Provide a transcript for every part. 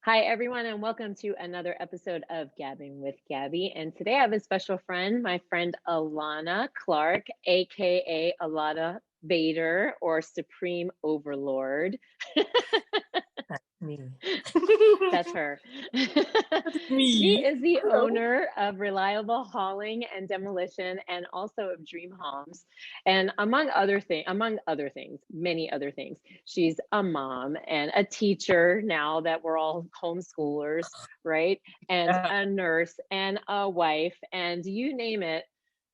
Hi, everyone, and welcome to another episode of Gabbing with Gabby. And today I have a special friend, my friend Alana Clark, aka Alana Vader or Supreme Overlord. That's me. That's her. That's She me. is the Hello. owner of Reliable Hauling and Demolition and also of Dream Homes. And among other things, many other things. She's a mom and a teacher now that we're all homeschoolers, right? And Uh, a nurse and a wife and you name it,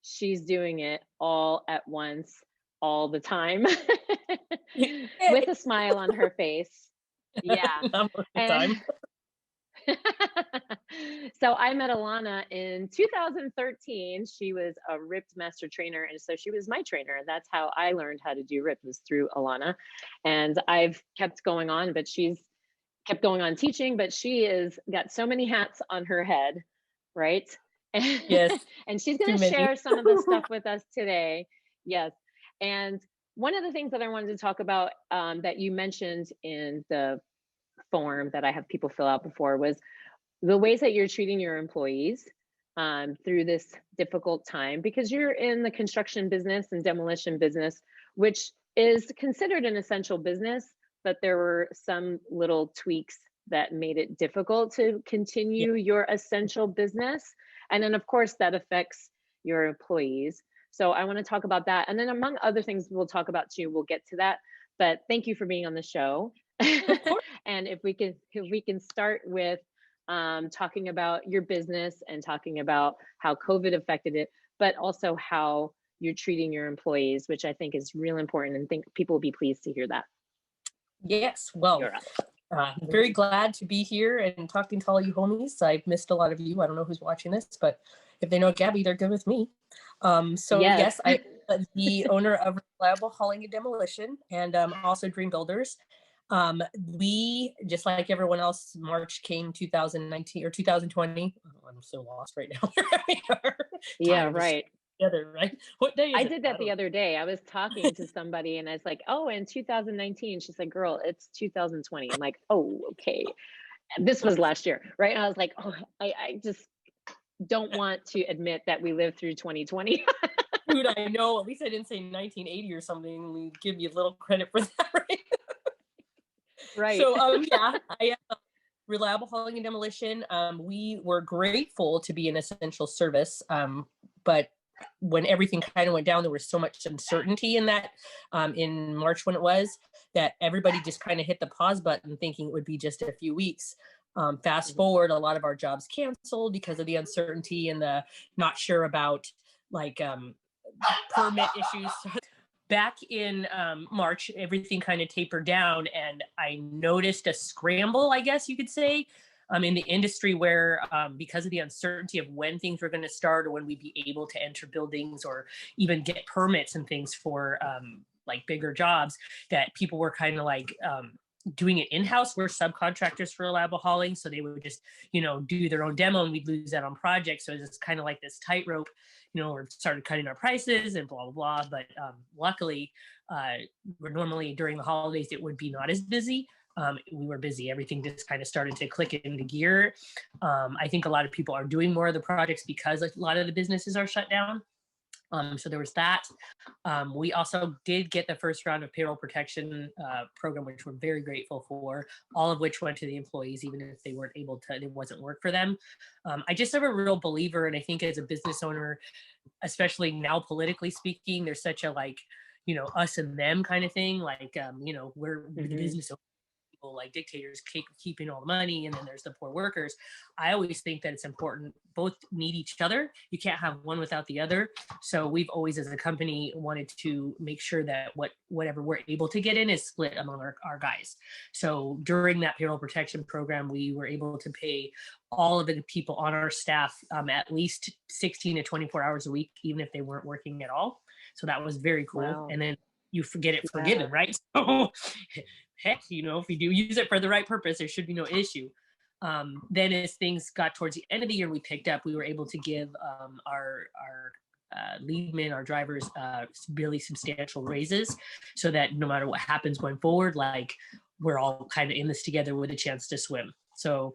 she's doing it all at once, all the time, with Yay. a smile on her face. Yeah. Not most of the And time. so I met Alana in 2013. She was a ripped master trainer. And so she was my trainer. And that's how I learned how to do ripped was through Alana. And I've kept going on, but she's kept going on teaching, but she is got so many hats on her head, right? Yes, And she's too going to many. share some of the stuff with us today. Yes. And one of the things that I wanted to talk about that you mentioned in the form that I have people fill out before was the ways that you're treating your employees through this difficult time because you're in the construction business and demolition business, which is considered an essential business, but there were some little tweaks that made it difficult to Yeah. continue your essential business. And then, of course, that affects your employees. So I want to talk about that. And then, among other things, we'll talk about too, we'll get to that. But thank you for being on the show. Of course. And if we can start with talking about your business and talking about how COVID affected it, but also how you're treating your employees, which I think is real important, and think people will be pleased to hear that. Yes. Well, You're up. I'm very glad to be here and talking to all you homies. I've missed a lot of you. I don't know who's watching this, but if they know Gabby, they're good with me. So Yes. yes, I am the owner of Reliable Hauling and Demolition and also Dream Builders. We, just like everyone else, March came 2019 or 2020. Oh, I'm so lost right now. We are. Yeah, Time is right. together, right? What day I is it? did I that don't the know. other day. I was talking to somebody and I was like, oh, in 2019. She's like, girl, it's 2020. I'm like, oh, okay. This was last year, right? And I was like, oh, I just don't want to admit that we lived through 2020. Dude, I know. At least I didn't say 1980 or something. We give you a little credit for that, right? Right. So, yeah, I am Reliable Hauling and Demolition. We were grateful to be an essential service, but when everything kind of went down, there was so much uncertainty in that in March when it was that everybody just kind of hit the pause button thinking it would be just a few weeks. Fast forward, a lot of our jobs canceled because of the uncertainty and the not sure about like permit issues. Back in March, everything kind of tapered down, and I noticed a scramble, I guess you could say, in the industry where, because of the uncertainty of when things were going to start or when we'd be able to enter buildings or even get permits and things for like bigger jobs, that people were kind of like doing it in-house. We're subcontractors for Reliable Hauling, so they would just, do their own demo, and we'd lose that on projects. So it's kind of like this tightrope. We started cutting our prices and blah, blah, blah. But luckily, we're normally during the holidays, it would be not as busy. We were busy. Everything just kind of started to click into gear. I think a lot of people are doing more of the projects because a lot of the businesses are shut down. So there was that. We also did get the first round of payroll protection program, which we're very grateful for, all of which went to the employees, even if they weren't able to, it wasn't work for them. I just am a real believer, and I think as a business owner, especially now politically speaking, there's such a us and them kind of thing. We're the business people, like dictators keeping all the money, and then there's the poor workers. I always think that it's important, both need each other. You can't have one without the other. So we've always, as a company, wanted to make sure that whatever we're able to get in is split among our guys. So during that payroll protection program, we were able to pay all of the people on our staff at least 16 to 24 hours a week, even if they weren't working at all. So that was very cool. Wow. And then you forget it, Yeah. forgiven, right? So heck, if you do use it for the right purpose, there should be no issue. Then as things got towards the end of the year, we were able to give our leadmen, our drivers, really substantial raises, so that no matter what happens going forward, like we're all kind of in this together with a chance to swim. So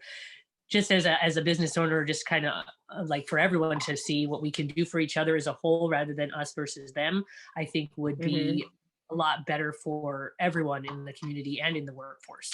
just as a business owner, just kind of like for everyone to see what we can do for each other as a whole rather than us versus them, I think would Hmm. be a lot better for everyone in the community and in the workforce.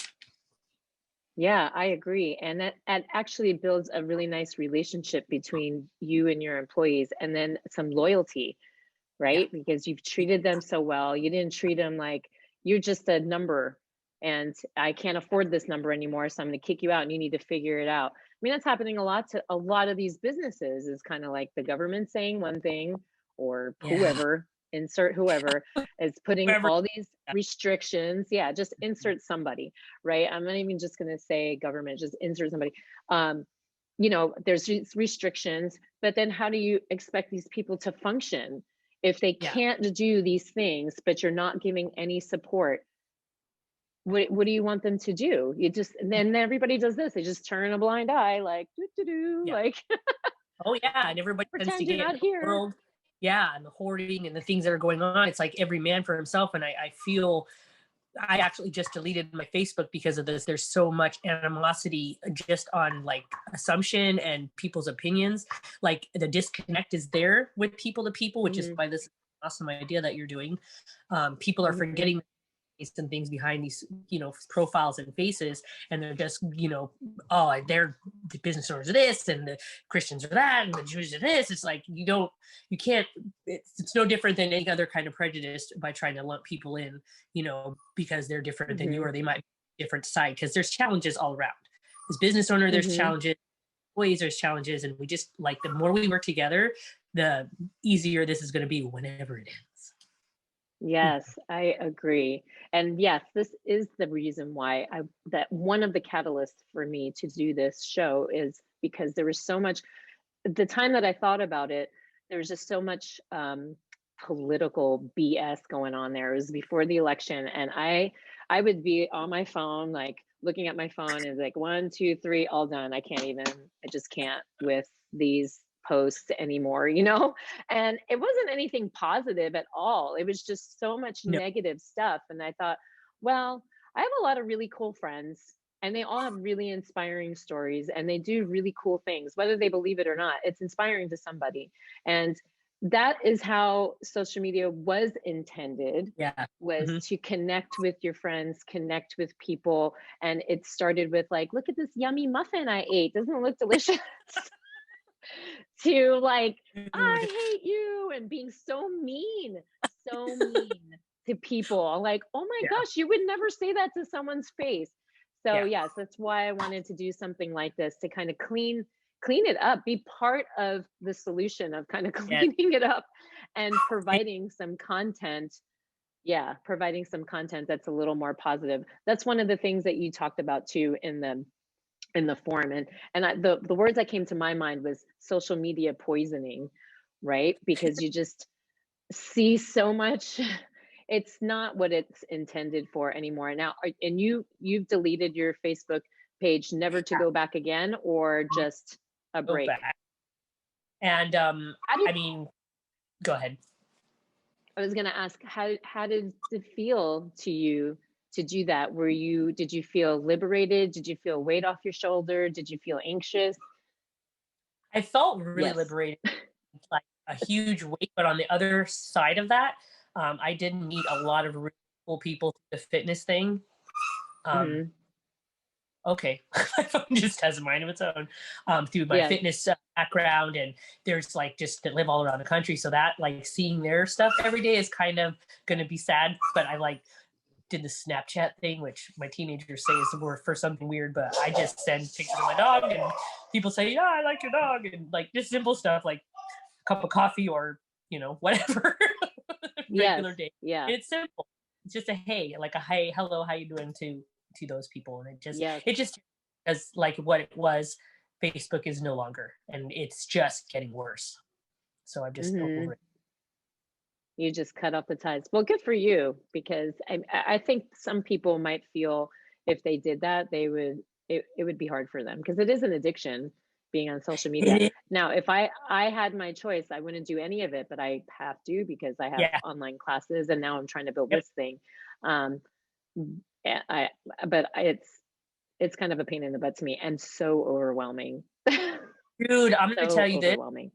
Yeah, I agree. And that actually builds a really nice relationship between you and your employees, and then some loyalty, Yeah. right? Because you've treated them so well. You didn't treat them like you're just a number and I can't afford this number anymore, so I'm going to kick you out and you need to figure it out. I mean, that's happening a lot to a lot of these businesses, is kind of like the government saying one thing, or Yeah. whoever, insert whoever, is putting Whoever. all these restrictions. Yeah, just insert somebody, right? I'm not even just going to say government, just insert somebody. Um, there's these restrictions, but then how do you expect these people to function if they Yeah. can't do these things, but you're not giving any support? What do you want them to do? You just, and then everybody does this. They just turn a blind eye, like do do do, Yeah. like Oh yeah, and everybody tends to pretend you're get not in the here. world. Yeah, and the hoarding and the things that are going on. It's like every man for himself. And I feel I actually just deleted my Facebook because of this. There's so much animosity just on like assumption and people's opinions. Like the disconnect is there with people to people, which is Hmm. why this awesome idea that you're doing. People are Hmm. forgetting and things behind these profiles and faces, and they're just oh, they're the business owners are this and the Christians are that and the Jews are this. It's like you can't, it's no different than any other kind of prejudice by trying to lump people in, because they're different than you, Hmm. or they might be different side, because there's challenges all around. As business owner, there's Hmm. challenges, employees, there's challenges, and we just like the more we work together, the easier this is going to be whenever it ends. Yes, I agree. And yes, this is the reason why that one of the catalysts for me to do this show is because there was so much, the time that I thought about it, there was just so much political BS going on there. It was before the election, and I would be on my phone, like looking at my phone, and like 1, 2, 3, all done. I can't even. I just can't with these posts anymore, And it wasn't anything positive at all. It was just so much No. negative stuff, and I thought, well, I have a lot of really cool friends, and they all have really inspiring stories, and they do really cool things, whether they believe it or not. It's inspiring to somebody. And that is how social media was intended, Yeah. was Hmm. to connect with your friends, connect with people. And it started with like, look at this yummy muffin I ate, doesn't it look delicious? To like, Dude. I hate you, and being so mean to people. Like, oh my Yeah. gosh, you would never say that to someone's face. So Yeah. yes, that's why I wanted to do something like this, to kind of clean it up, be part of the solution of kind of Yeah. cleaning it up and providing some content. Yeah, providing some content that's a little more positive. That's one of the things that you talked about too in the forum. The words that came to my mind was social media poisoning, right? Because you just see so much. It's not what it's intended for anymore now. And you've deleted your Facebook page, never to go back again, or just a Go break? back. And How did I mean, go ahead. I was going to ask, how did it feel to you to do that? Did you feel liberated? Did you feel weight off your shoulder? Did you feel anxious? I felt really Yes. liberated, like a huge weight. But on the other side of that, I did meet a lot of really cool people through the fitness thing. Um, Hmm. okay, my phone just has a mind of its own. Through my Yes. fitness background, and there's like just that live all around the country, so that like seeing their stuff every day is kind of going to be sad. But I like did the Snapchat thing, which my teenagers say is the word for something weird, but I just send pictures of my dog, and people say, "Yeah, I like your dog," and like just simple stuff like a cup of coffee or whatever. Yes. Regular day. Yeah. It's simple. It's just a hey, like a hey, hello, how you doing to those people, and Yes. it just as like what it was. Facebook is no longer, and it's just getting worse. So I'm just over Hmm. it. You just cut off the ties. Well, good for you, because I think some people might feel if they did that, it would be hard for them, because it is an addiction being on social It media. is, Now, if I had my choice, I wouldn't do any of it, but I have to, because I have yeah, online classes, and now I'm trying to build yep, this thing. Um, I but it's it's kind of a pain in the butt to me and so overwhelming. Dude, I'm going to tell So you this. overwhelming.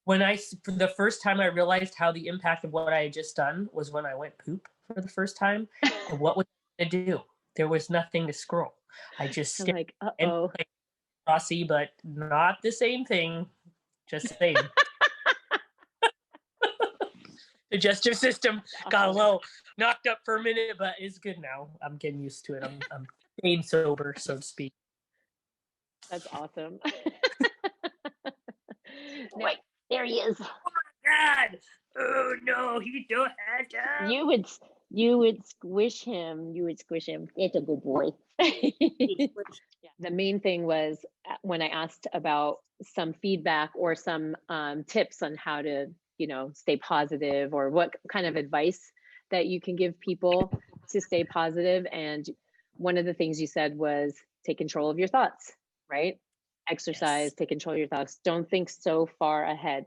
For the first time I realized how the impact of what I had just done was when I went poop for the first time. And what was I going to do? There was nothing to scroll. I just I'm stared like, and uh-oh. played Rossi, but not the same thing. Just saying. Digestive system got a little knocked up for a minute, but it's good now. I'm getting used to it. I'm staying sober, so to speak. That's awesome. Wait, there he is. Oh my God! Oh no, he don't have to. You would squish him. You would squish him. It's a good boy. Yeah. The main thing was when I asked about some feedback or some tips on how to, stay positive, or what kind of advice that you can give people to stay positive. And one of the things you said was take control of your thoughts, right? Exercise, Yes. take control of your thoughts. Don't think so far ahead.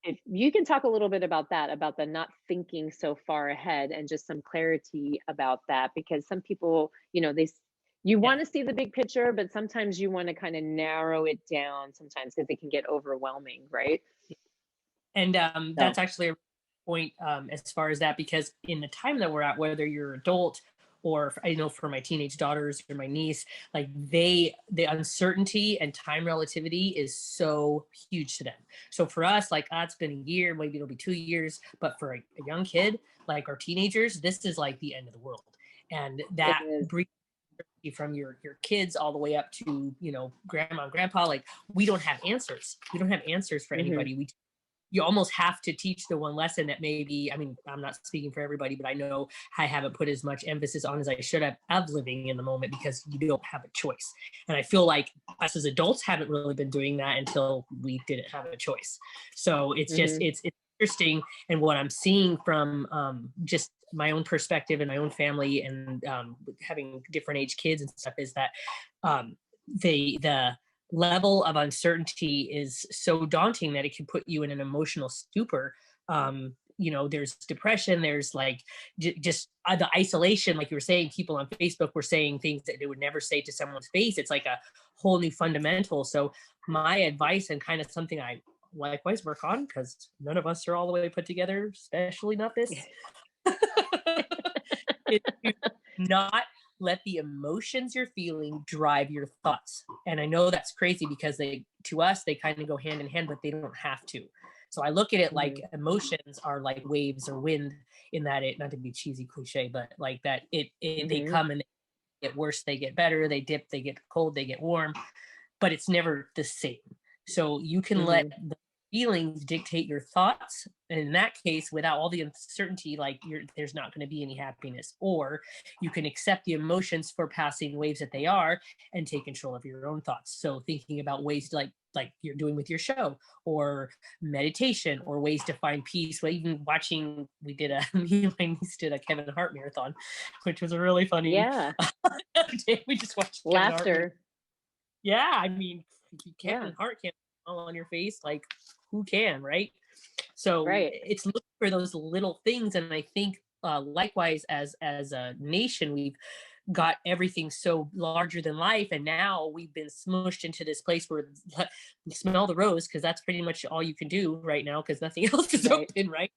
If you can talk a little bit about that, about the not thinking so far ahead, and just some clarity about that, because some people, you want to see the big picture, but sometimes you want to kind of narrow it down sometimes because it can get overwhelming, right? And So, that's actually a point as far as that, because in the time that we're at, whether you're adult or I know for my teenage daughters or my niece, like the uncertainty and time relativity is so huge to them. So for us, like it's been a year, maybe it'll be 2 years, but for a young kid, like our teenagers, this is like the end of the world. And that breeds from your kids all the way up to, grandma and grandpa. Like we don't have answers. We don't have answers for anybody. You almost have to teach the one lesson that maybe, I mean, I'm not speaking for everybody, but I know I haven't put as much emphasis on as I should have of living in the moment, because you don't have a choice. And I feel like us as adults haven't really been doing that until we didn't have a choice. So it's just, it's interesting. And what I'm seeing from just my own perspective and my own family, and having different age kids and stuff, is that the level of uncertainty is so daunting that it can put you in an emotional stupor. There's depression, there's like just the isolation, like you were saying, people on Facebook were saying things that they would never say to someone's face. It's like a whole new fundamental. So my advice, and kind of something I likewise work on, because none of us are all the way put together, especially not this, is to not let the emotions you're feeling drive your thoughts. And I know that's crazy, because to us, they kind of go hand in hand, but they don't have to. So I look at it like emotions are like waves or wind, in that it, not to be cheesy cliche, but like that they come and they get worse, they get better, they dip, they get cold, they get warm, but it's never the same. So you can let the feelings dictate your thoughts. And in that case, without all the uncertainty, like there's not going to be any happiness. Or you can accept the emotions for passing waves that they are, and take control of your own thoughts. So thinking about ways like you're doing with your show, or meditation, or ways to find peace. Well, even watching, me and my niece did a Kevin Hart marathon, which was a really funny. Yeah. We just watched laughter. Yeah, I mean, Kevin Hart can't smile on your face, like who can, right? So it's looking for those little things. And I think likewise, as a nation, we've got everything so larger than life, and now we've been smushed into this place where you smell the rose, because that's pretty much all you can do right now, because nothing else is open, right?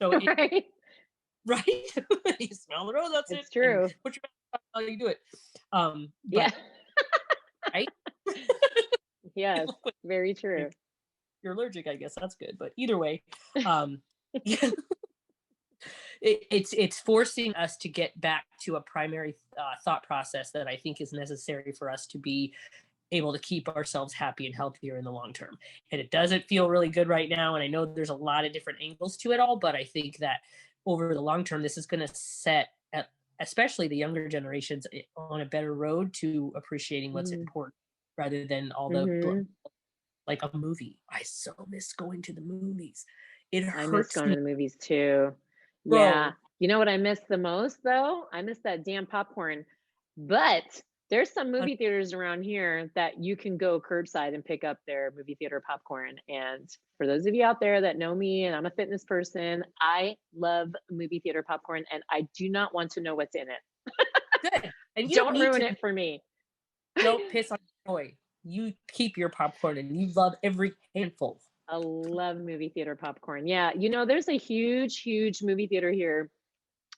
So right. You smell the rose, that's it's true. Put your mouth on how you do it. Right. Yes, very true. You're allergic, I guess that's good, but either way, it's forcing us to get back to a primary thought process that I think is necessary for us to be able to keep ourselves happy and healthier in the long term. And it doesn't feel really good right now, and I know there's a lot of different angles to it all, but I think that over the long term, this is going to set especially the younger generations on a better road to appreciating what's important, rather than all the like a movie. I so miss going to the movies. I miss going to the movies too. Yeah. You know what I miss the most though? I miss that damn popcorn. But there's some movie theaters around here that you can go curbside and pick up their movie theater popcorn. And for those of you out there that know me, and I'm a fitness person, I love movie theater popcorn, and I do not want to know what's in it. Good. And you don't ruin it for me. don't piss on your toy. You keep your popcorn and you love every handful. I love movie theater popcorn. Yeah, there's a huge movie theater here,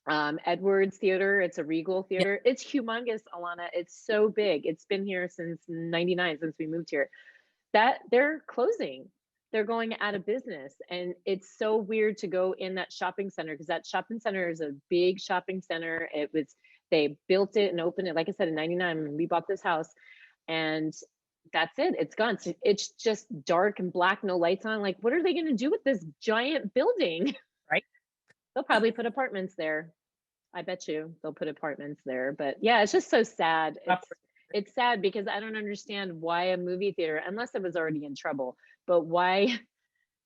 Edwards Theater. It's a Regal Yeah. theater. It's humongous, Alana. It's so big. It's been here since '99, since we moved here. That they're closing. They're going out of business, and it's so weird to go in that shopping center, because that shopping center is a big shopping center. They built it and opened it, like I said, in '99 when we bought this house, and that's it. It's gone. It's just dark and black, no lights on. Like, what are they going to do with this giant building? Right. They'll probably put apartments there. I bet you they'll put apartments there. But yeah, it's just so sad. It's sad because I don't understand why a movie theater, unless it was already in trouble, but why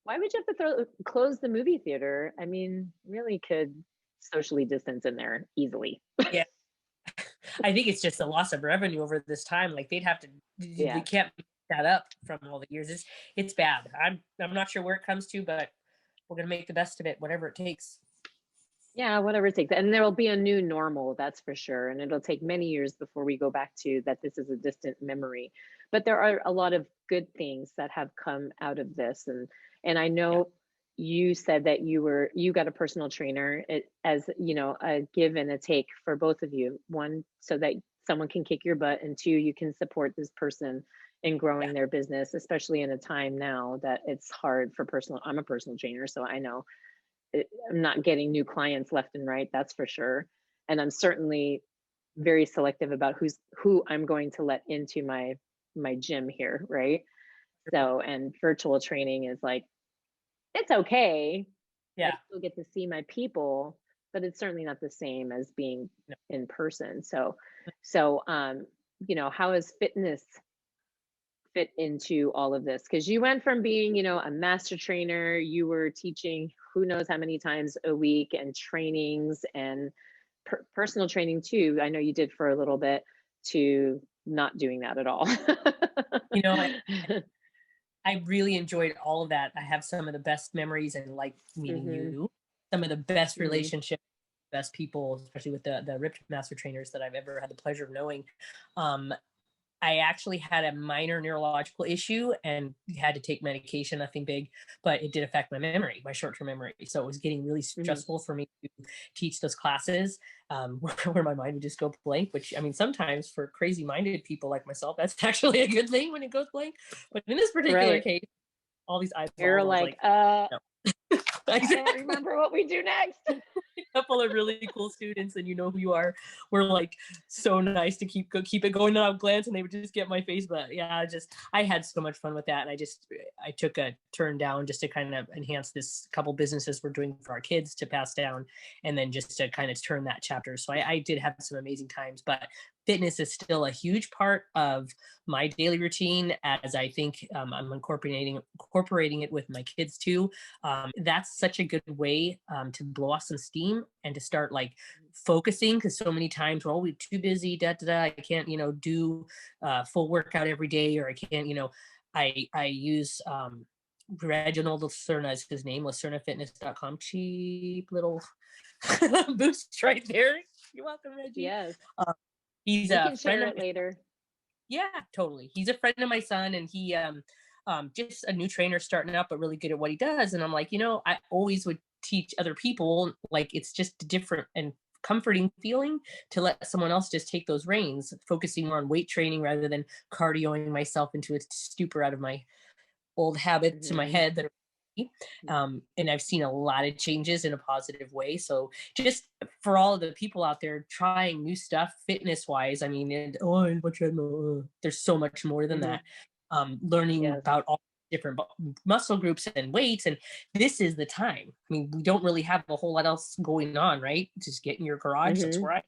would you have to close the movie theater? I mean, really could socially distance in there easily. Yeah. I think it's just a loss of revenue over this time. Like they can't pick that up from all the years. It's bad. I'm not sure where it comes to, but we're gonna make the best of it, whatever it takes. Yeah, whatever it takes. And there will be a new normal, that's for sure. And it'll take many years before we go back to that. This is a distant memory. But there are a lot of good things that have come out of this. And I know you said that you got a personal trainer, as a give and a take for both of you. One, so that someone can kick your butt, and two, you can support this person in growing their business, especially in a time now that it's hard for I'm a personal trainer, so I know I'm not getting new clients left and right, that's for sure. And I'm certainly very selective about who I'm going to let into my gym here, right? So, and virtual training is like, it's okay. Yeah. I still get to see my people, but it's certainly not the same as being in person. So how has fitness fit into all of this? Because you went from being, a master trainer, you were teaching who knows how many times a week, and trainings and personal training too. I know you did for a little bit, to not doing that at all. I really enjoyed all of that. I have some of the best memories, and like meeting you, some of the best relationships, best people, especially with the ripped master trainers that I've ever had the pleasure of knowing. I actually had a minor neurological issue and had to take medication, nothing big, but it did affect my memory, my short-term memory. So it was getting really stressful for me to teach those classes, where my mind would just go blank, which, I mean, sometimes for crazy-minded people like myself, that's actually a good thing when it goes blank. But in this particular case, all these eyeballs, you're like, no. I Exactly. don't remember what we do next. A couple of really cool students, and you know who you are, were like so nice to keep it going. And I would glance, and they would just get my face. But yeah, I had so much fun with that, and I took a turn down just to kind of enhance this couple businesses we're doing for our kids to pass down, and then just to kind of turn that chapter. So I did have some amazing times, but fitness is still a huge part of my daily routine, as I think I'm incorporating it with my kids too. That's such a good way to blow off some steam and to start like focusing, because so many times we're too busy, I can't do full workout every day, or I can't I use Reginald Lucerna is his name, lucernafitness.com. Cheap little boost right there. You're welcome, Reggie. Yes. He's you a can friend share of it later. Yeah, totally. He's a friend of my son, and he just a new trainer starting up, but really good at what he does. And I'm like, I always would teach other people, like, it's just a different and comforting feeling to let someone else just take those reins, focusing more on weight training rather than cardioing myself into a stupor out of my old habits in my head that are and I've seen a lot of changes in a positive way. So just for all of the people out there trying new stuff fitness wise, I mean, there's so much more than that. Learning about all different muscle groups and weights, and this is the time. I mean, we don't really have a whole lot else going on, right? Just get in your garage. That's where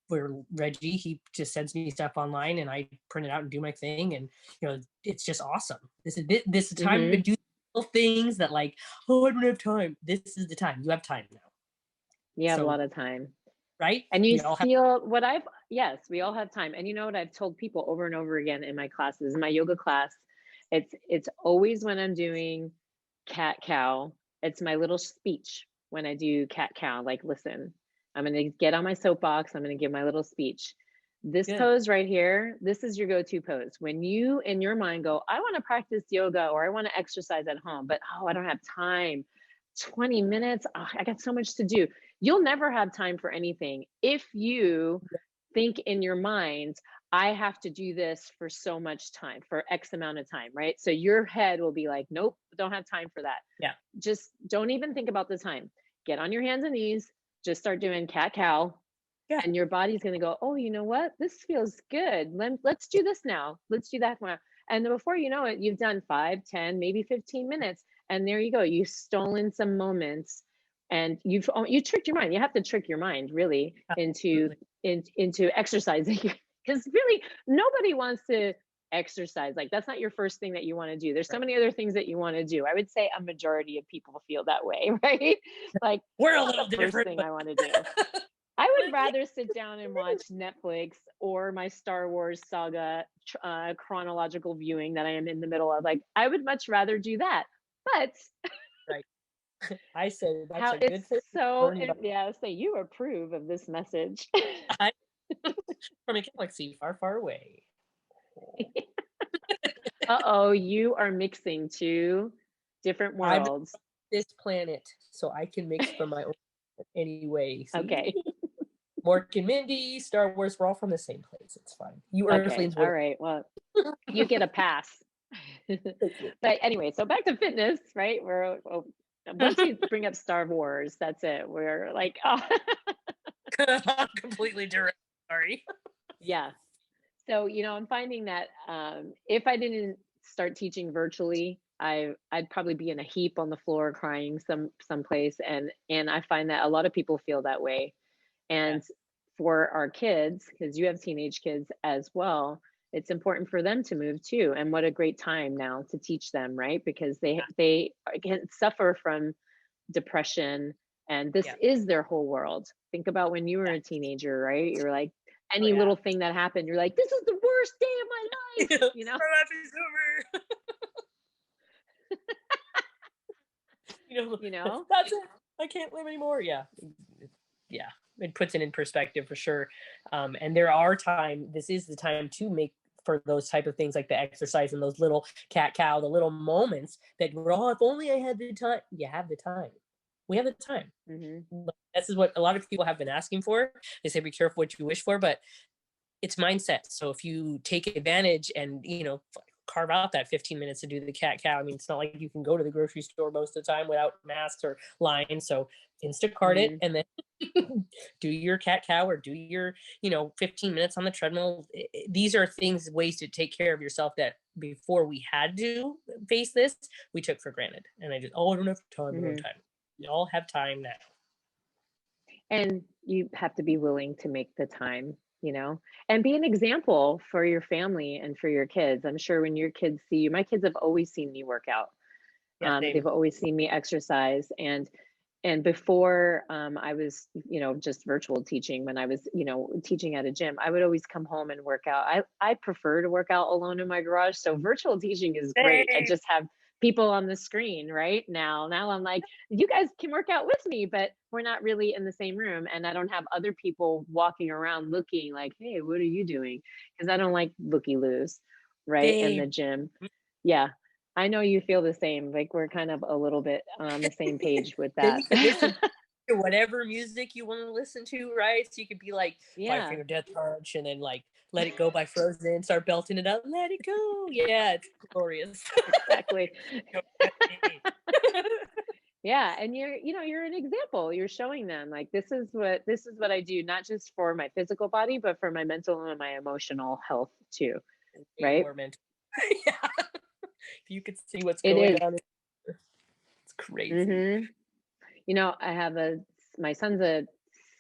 where Reggie, he just sends me stuff online, and I print it out and do my thing, and it's just awesome. This is the time to do things that, like, I don't have time. This is the time. You have time now. You have a lot of time, right? And you feel what yes, we all have time. And you know what I've told people over and over again in my classes, my yoga class, it's always when I'm doing cat cow, it's my little speech when I do cat cow, like, listen, I'm going to get on my soapbox. I'm going to give my little speech. This Good. pose right here, this is your go-to pose. When you in your mind go, I want to practice yoga or I want to exercise at home, but oh, I don't have time. 20 minutes, oh, I got so much to do. You'll never have time for anything if you think in your mind, I have to do this for so much time, for X amount of time, right? So your head will be like, nope, don't have time for that. Yeah. Just don't even think about the time. Get on your hands and knees, just start doing cat cow. Yeah. And your body's going to go, oh, you know what? This feels good. Let's do this now. Let's do that now. And then before you know it, you've done 5, 10, maybe 15 minutes. And there you go. You've stolen some moments and you tricked your mind. You have to trick your mind really into exercising because really nobody wants to exercise. Like that's not your first thing that you want to do. There's so many other things that you want to do. I would say a majority of people feel that way, right? Like we're a little different. First thing I want to do. I would rather sit down and watch Netflix or my Star Wars saga chronological viewing that I am in the middle of. Like, I would much rather do that. But right. I said that's how a good it's thing. so yeah, say you approve of this message. From a galaxy far, far away. Uh-oh, you are mixing two different worlds. This planet, so I can mix from my own anyway. See? Okay. Mork and Mindy, Star Wars, we're all from the same place. It's fine. You Earthlings. All right. Well, you get a pass. But anyway, so back to fitness, right? Once you bring up Star Wars, that's it. We're like, oh. Completely direct. Sorry. Yeah. So, I'm finding that if I didn't start teaching virtually, I'd probably be in a heap on the floor crying someplace. And I find that a lot of people feel that way. And for our kids, because you have teenage kids as well, it's important for them to move too. And what a great time now to teach them, right? Because they can suffer from depression and this is their whole world. Think about when you were a teenager, right? You're like, any little thing that happened, you're like, this is the worst day of my life. My life is over. That's it. I can't live anymore. Yeah. It puts it in perspective for sure. And there are this is the time to make for those type of things like the exercise and those little cat cow, the little moments that we're all, if only I had the time. You have the time. We have the time. Mm-hmm. This is what a lot of people have been asking for. They say, be careful what you wish for, but it's mindset. So if you take advantage and, carve out that 15 minutes to do the cat cow. I mean, it's not like you can go to the grocery store most of the time without masks or lines. So Instacart it and then do your cat cow or do your, 15 minutes on the treadmill. These are ways to take care of yourself that before we had to face this, we took for granted. And I don't have time. I don't have time. We all have time now. And you have to be willing to make the time, and be an example for your family and for your kids. I'm sure when your kids see you, my kids have always seen me work out. They've always seen me exercise. And before I was, just virtual teaching, when I was, teaching at a gym, I would always come home and work out. I prefer to work out alone in my garage. So virtual teaching is great. I just have people on the screen right now. Now I'm like, you guys can work out with me, but we're not really in the same room. And I don't have other people walking around looking like, hey, what are you doing? Because I don't like looky-loos, right? In the gym. Yeah. I know you feel the same. Like we're kind of a little bit on the same page with that. You can listen to whatever music you want to listen to, right? So you could be like Five Finger Death Punch and then like Let It Go by Frozen, start belting it out. Let it go. Yeah, it's glorious. Exactly. Yeah, and you're an example. You're showing them like this is what I do, not just for my physical body, but for my mental and my emotional health too. Right? Yeah. If you could see what's going on, it's crazy. Mm-hmm. I have my son's a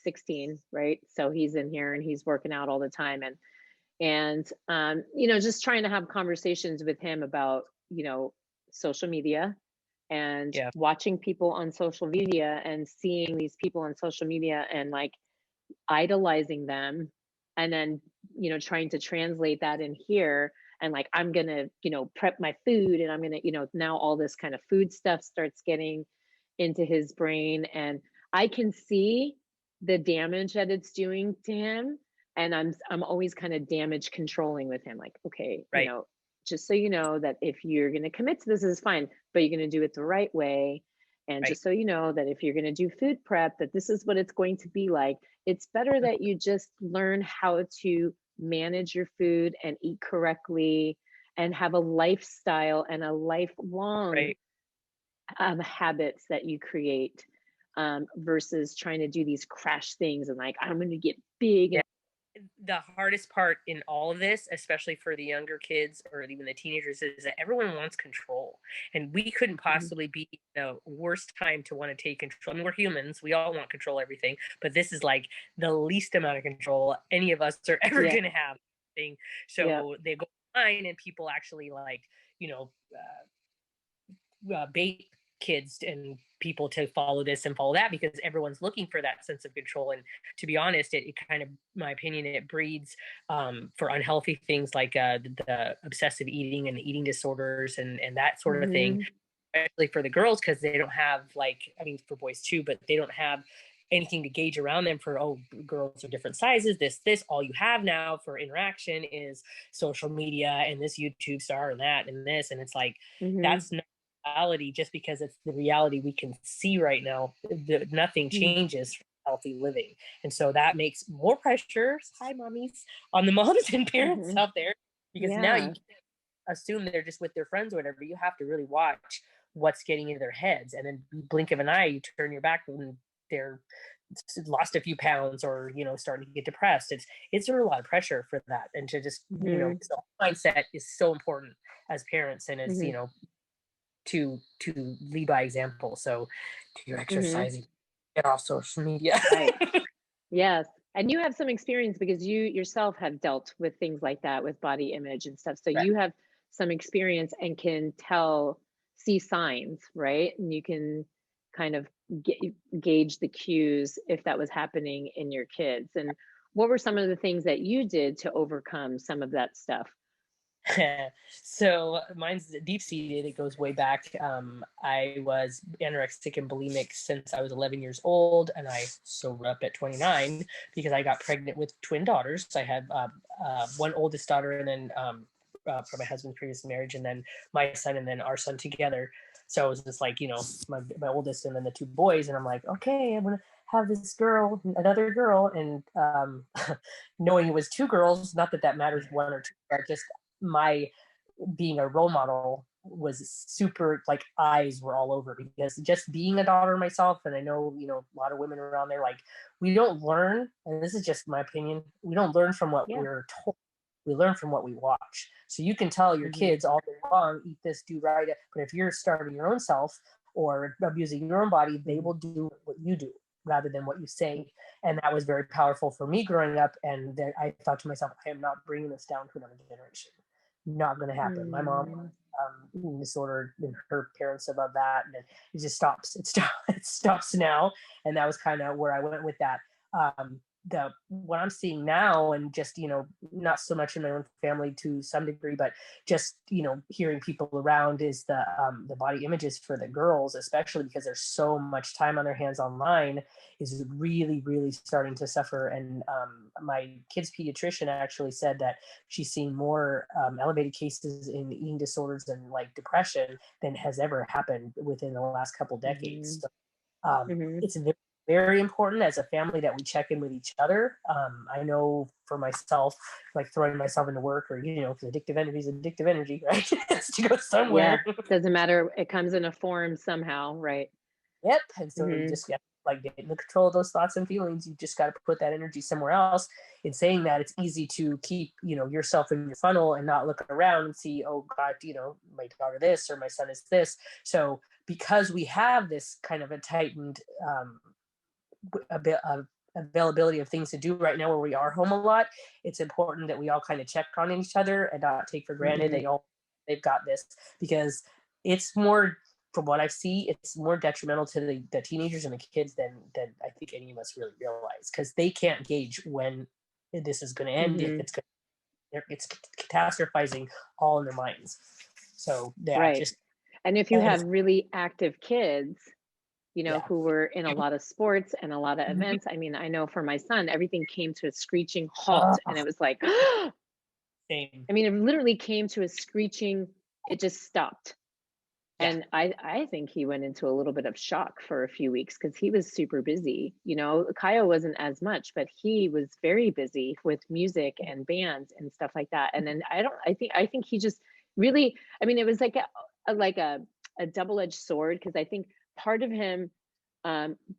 16, right? So he's in here and he's working out all the time, and just trying to have conversations with him about social media and watching people on social media and seeing these people on social media and like idolizing them, and then trying to translate that in here. And like, I'm going to, prep my food and I'm going to, now all this kind of food stuff starts getting into his brain. And I can see the damage that it's doing to him. And I'm always kind of damage controlling with him, like, okay, Right. just so you know that if you're going to commit to this is fine, but you're going to do it the right way. And Right. just so you know that if you're going to do food prep, that this is what it's going to be like. It's better that you just learn how to manage your food and eat correctly and have a lifestyle and a lifelong Right. habits that you create, versus trying to do these crash things and like, I'm going to get big. Yeah. The hardest part in all of this, especially for the younger kids or even the teenagers, is that everyone wants control. And we couldn't Mhm. possibly be the worst time to want to take control. I mean, we're humans, we all want control everything, but this is like the least amount of control any of us are ever Yeah. going to have. Thing. Yeah. So they go online and people actually like, bait kids and people to follow this and follow that because everyone's looking for that sense of control. And to be honest, it kind of, my opinion, it breeds for unhealthy things like the obsessive eating and eating disorders and that sort of thing, Hmm. especially for the girls because they don't have, like, I mean for boys too, but they don't have anything to gauge around them for, oh, girls are different sizes, this all you have now for interaction is social media and this YouTube star and that and this, and it's like Hmm. that's not reality. Just because it's the reality we can see right now, nothing changes for healthy living. And so that makes more pressure, hi mommies, on the moms and parents Hmm. out there, because now you Yeah. can't assume they're just with their friends or whatever. You have to really watch what's getting into their heads, and then blink of an eye you turn your back when they're lost a few pounds or starting to get depressed. It's a lot of pressure for that, and to just Hmm. so mindset is so important as parents, and as Hmm. to lead by example. So do your Hmm. exercising, get off social media. Right. Yes. And you have some experience because you yourself have dealt with things like that with body image and stuff. So Correct. you have some experience and can see signs, right? And you can kind of gauge the cues if that was happening in your kids. And what were some of the things that you did to overcome some of that stuff? So mine's deep seated. It goes way back. I was anorexic and bulimic since I was 11 years old, and I sobered up at 29 because I got pregnant with twin daughters. I had one oldest daughter, and then from my husband's previous marriage, and then my son, and then our son together. So it was just like my oldest, and then the two boys, and I'm like, okay, I'm gonna have this girl, another girl, and knowing it was two girls. Not that that matters, one or two, but just my being a role model was super, like, eyes were all over, because just being a daughter myself, and I know a lot of women around there, like, we don't learn, and this is just my opinion, we don't learn from what Yeah. we're told, we learn from what we watch. So you can tell your Hmm. kids all day long, eat this, do right, but if you're starving your own self or abusing your own body, they Hmm. will do what you do rather than what you say. And that was very powerful for me growing up, and then I thought to myself, I am not bringing this down to another generation. Not going to happen. My mom Hmm. eating disorder, and her parents above that, and it just stops. It stops now, and that was kind of where I went with that. The what I'm seeing now, and just not so much in my own family to some degree, but just hearing people around, is the body images for the girls, especially because there's so much time on their hands online, is really really starting to suffer. And my kid's pediatrician actually said that she's seen more elevated cases in eating disorders and like depression than has ever happened within the last couple decades. Hmm. So, Hmm. it's very, very important as a family that we check in with each other. I know for myself, like throwing myself into work, or because addictive energy is addictive energy, right? It has to go Yeah. somewhere. Doesn't matter. It comes in a form somehow, right? Yep. And so you Hmm. just get like getting the control of those thoughts and feelings. You just got to put that energy somewhere else. In saying that, it's easy to keep, yourself in your funnel and not look around and see, oh God, my daughter this or my son is this. So because we have this kind of a tightened a bit of availability of things to do right now where we are home a lot, it's important that we all kind of check on each other and not take for granted Hmm. that they've got this, because it's more, from what I see, it's more detrimental to the teenagers and the kids than I think any of us really realize, because they can't gauge when this is going to end, if Hmm. it's catastrophizing all in their minds. So yeah, Right. just And if you all have this. really active kids, Yeah. who were in a lot of sports and a lot of Mhm. events. I mean, I know for my son, everything came to a screeching halt, and Ah, it was like, I same. mean, it literally came to a screeching, it just stopped. Yeah. And I think he went into a little bit of shock for a few weeks because he was super busy. Kyle wasn't as much, but he was very busy with music and bands and stuff like that. And then I think he just really, I mean, it was like a double-edged sword, because I think part of him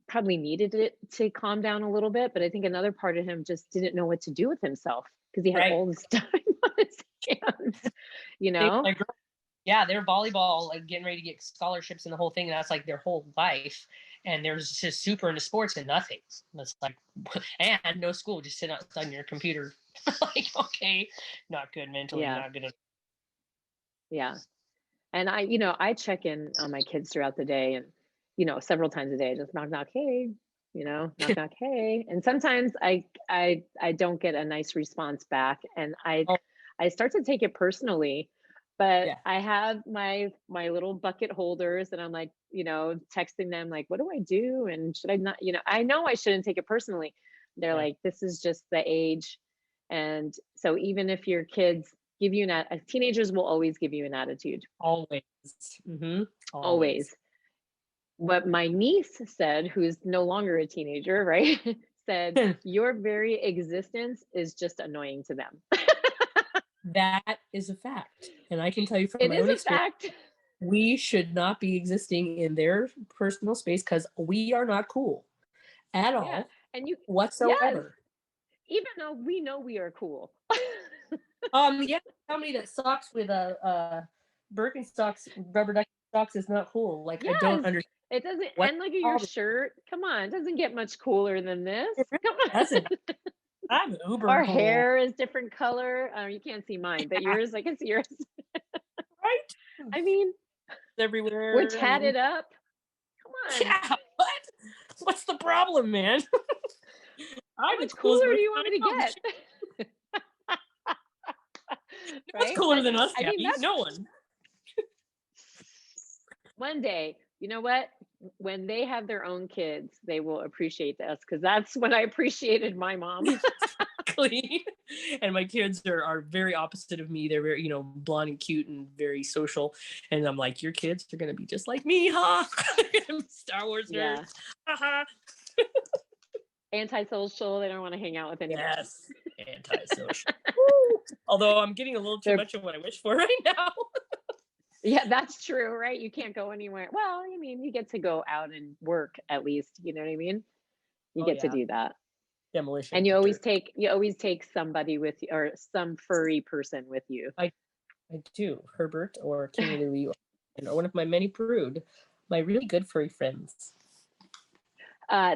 probably needed it to calm down a little bit, but I think another part of him just didn't know what to do with himself because he had Right. all this time on his hands, you Same with know? my girl. Yeah, they're volleyball, like getting ready to get scholarships and the whole thing. And that's like their whole life. And they're just super into sports and nothing. That's like, and no school, just sit outside on your computer. Like, okay, not good mentally, Yeah, not good at. yeah. And I check in on my kids throughout the day, and, several times a day, just knock, knock, hey, knock, knock, hey. And sometimes I don't get a nice response back, and Oh, I start to take it personally. But yeah. I have my little bucket holders, and I'm like, texting them like, what do I do? And should I not, I know I shouldn't take it personally. They're Right. like, this is just the age. And so even if your kids give you teenagers will always give you an attitude, Always. Mm-hmm. Always. always. What my niece said, who's no longer a teenager, right? Said, your very existence is just annoying to them. That is a fact. And I can tell you from It my is own a experience, fact. we should not be existing in their personal space because we are not cool at Yeah. all And yes, whatsoever. even though we know we are cool. Yeah, somebody that socks with a Birkenstocks, rubber ducky socks is not cool. Like I don't Yes. understand It doesn't, what and look at the your problem. shirt. Come on, it doesn't get much cooler than this. It really Come doesn't. on. I'm uber Our cool. hair is different color. You can't see mine, but Yeah, yours, I can see yours. right? I mean, we're Everywhere. I mean, tatted up. Come on. yeah. What? What's the problem, man? How I'm the much coolest cooler do person you I want me to know. get? Who's Right? cooler But than us, I mean, Gabby? that's No one. one day, you know what? When they have their own kids, they will appreciate us, because that's when I appreciated my mom. Exactly. And my kids are very opposite of me. They're very, blonde and cute and very social. And I'm like, your kids are gonna be just like me, huh? I'm Star Wars Yeah. nerds. Haha. Antisocial. They don't want to hang out with anybody. Yes. Antisocial. Woo. Although I'm getting a little too They're much of what I wish for right now. Yeah, that's true, right? You can't go anywhere. Well, I mean, you get to go out and work at least, you know what I mean? You Oh get to yeah. do that. Demolition And for sure. you always take somebody with you, or some furry person with you. I I do. Herbert or King Louis or one of my many brood, my really good furry friends.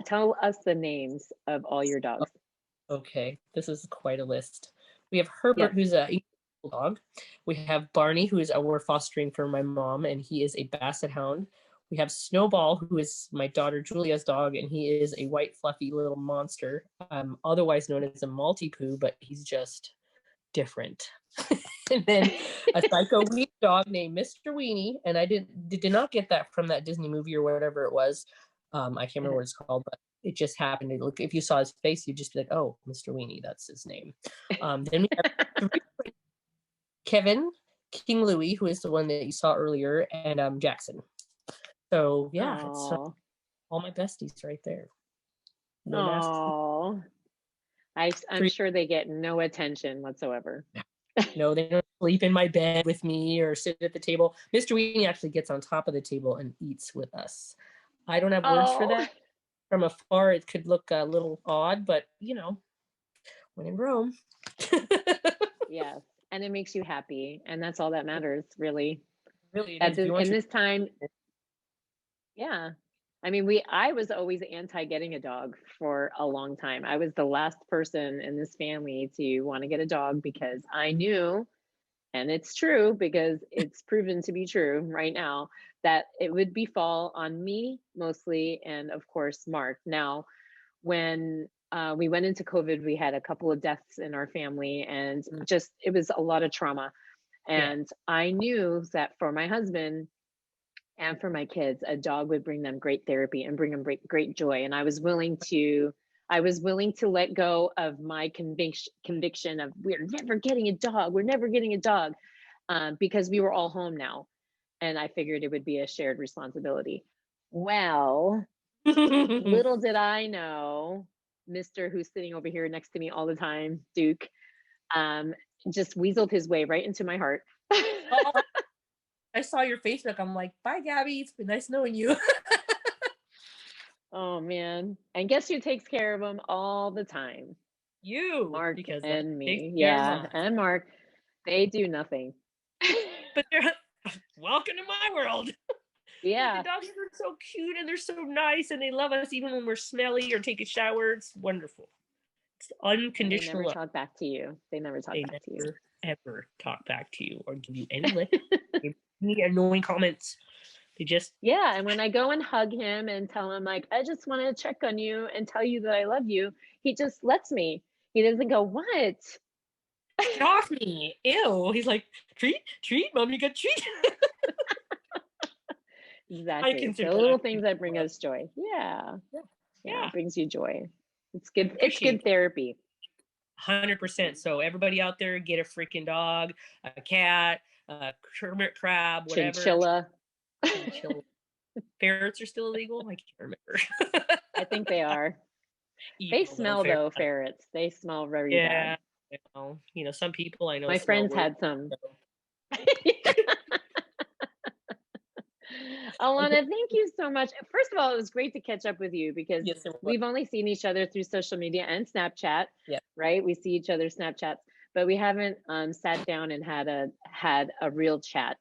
Tell us the names of all your dogs. Okay, this is quite a list. We have Herbert, Yes. who's a dog. We have Barney, who is we're fostering for my mom, and he is a basset hound. We have Snowball, who is my daughter Julia's dog, and he is a white, fluffy little monster, otherwise known as a Maltipoo, but he's just different. And then a psycho weenie dog named Mr. Weenie, and I did not get that from that Disney movie or whatever it was. I can't remember what it's called, but it just happened to look. If you saw his face, you'd just be like, "Oh, Mr. Weenie, that's his name." Then we have Kevin, King Louis, who is the one that you saw earlier, and Jackson. So yeah, it's Oh, all my besties right there. No nasty. oh. I'm Three. sure they get no attention whatsoever. No, they don't sleep in my bed with me or sit at the table. Mr. Weenie actually gets on top of the table and eats with us. I don't have words for Oh, that. From afar, it could look a little odd, but when in Rome. yes. And it makes you happy. And that's all that matters, really. Really, it At is. If this, you want in your this time, yeah. I mean, I was always anti getting a dog for a long time. I was the last person in this family to want to get a dog, because I knew, and it's true because it's proven to be true right now, that it would befall on me mostly, and of course, Mark. Now, when we went into COVID, we had a couple of deaths in our family, and just it was a lot of trauma. yeah, And I knew that for my husband, and for my kids, a dog would bring them great therapy and bring them great joy. And I was willing to let go of my conviction of we're never getting a dog. We're never getting a dog, because we were all home now, and I figured it would be a shared responsibility. Well, little did I know, Mister, who's sitting over here next to me all the time, Duke, um, just weaseled his way right into my heart. Oh, I saw your Facebook. I'm like, bye, Gabby. It's been nice knowing you. Oh man. And guess who takes care of them all the time? You, Mark because that and takes me. care of Yeah. mine. And Mark. They do nothing. But they're welcome to my world. Yeah. The dogs are so cute and they're so nice and they love us even when we're smelly or take a shower. It's wonderful. It's And they unconditional never love. talk back to you. They never talk They back to you. never ever talk back to you or give you any annoying comments. They just Yeah. And when I go and hug him and tell him, like, I just want to check on you and tell you that I love you, he just lets me. He doesn't go, what? get off me. Ew. He's like, treat, mom, you got treat. Exactly. So little things that bring us joy. Yeah. Yeah. It brings you joy. It's good. It's good therapy. 100%. So everybody out there, get a freaking dog, a cat, a hermit crab, whatever. Chinchilla. Ferrets are still illegal? I can't remember. I think they are. They smell though, ferrets. They smell very bad. You know, some people I know. My friends had some. Alana, thank you so much. First of all, it was great to catch up with you because we've only seen each other through social media and Snapchat, right? We see each other Snapchats, but we haven't sat down and had a real chat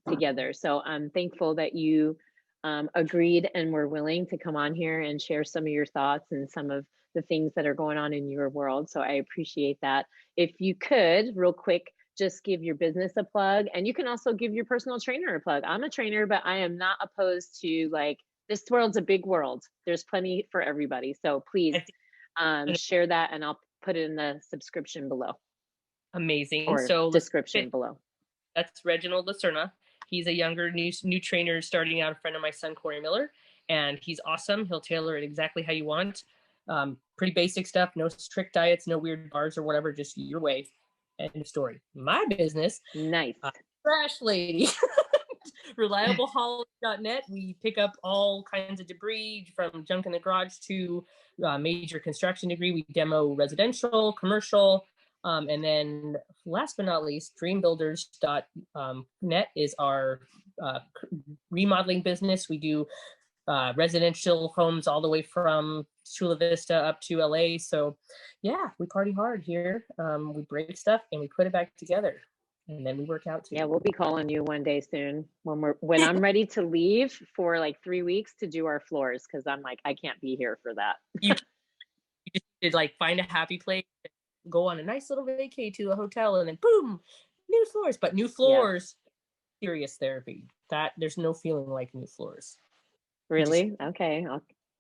together. So I'm thankful that you agreed and were willing to come on here and share some of your thoughts and some of the things that are going on in your world. So I appreciate that. If you could, real quick, just give your business a plug, and you can also give your personal trainer a plug. I'm a trainer, but I am not opposed to, like, this world's a big world. There's plenty for everybody. So please share that, and I'll put it in the subscription below. Amazing. Or so description below. That's Reginald Lacerna. He's a younger new trainer starting out, a friend of my son, Corey Miller, and he's awesome. He'll tailor it exactly how you want. Pretty basic stuff, no strict diets, no weird bars or whatever, just your way. End of story. My business, nice. Trash Lady. ReliableHauling.net. We pick up all kinds of debris from junk in the garage to major construction debris. We demo residential, commercial, and then last but not least, dreambuilders.net is our remodeling business. We do residential homes all the way from Chula Vista up to LA. So yeah, we party hard here. We break stuff and we put it back together, and then we work out too. Yeah, we'll be calling you one day soon when I'm ready to leave for like 3 weeks to do our floors, because I'm like, I can't be here for that. You just did, like, find a happy place, go on a nice little vacay to a hotel, and then boom, new floors. But new floors, serious therapy. That there's no feeling like new floors. Really? Okay.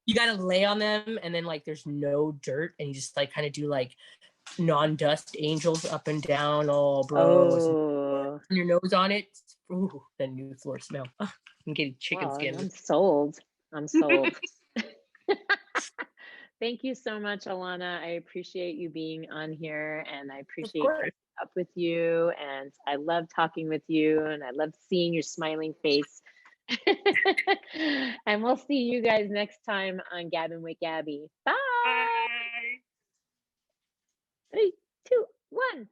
You got to lay on them, and then, like, there's no dirt, and you just, like, kind of do, like, non-dust angels up and down. Oh, bro. Your nose on it. Ooh, the new floor smell. Oh, I'm getting chicken skin. I'm sold. Thank you so much, Alana. I appreciate you being on here, and I appreciate catching up with you. And I love talking with you, and I love seeing your smiling face. And we'll see you guys next time on Gabbing with Gabby. Bye. 3, 2, 1.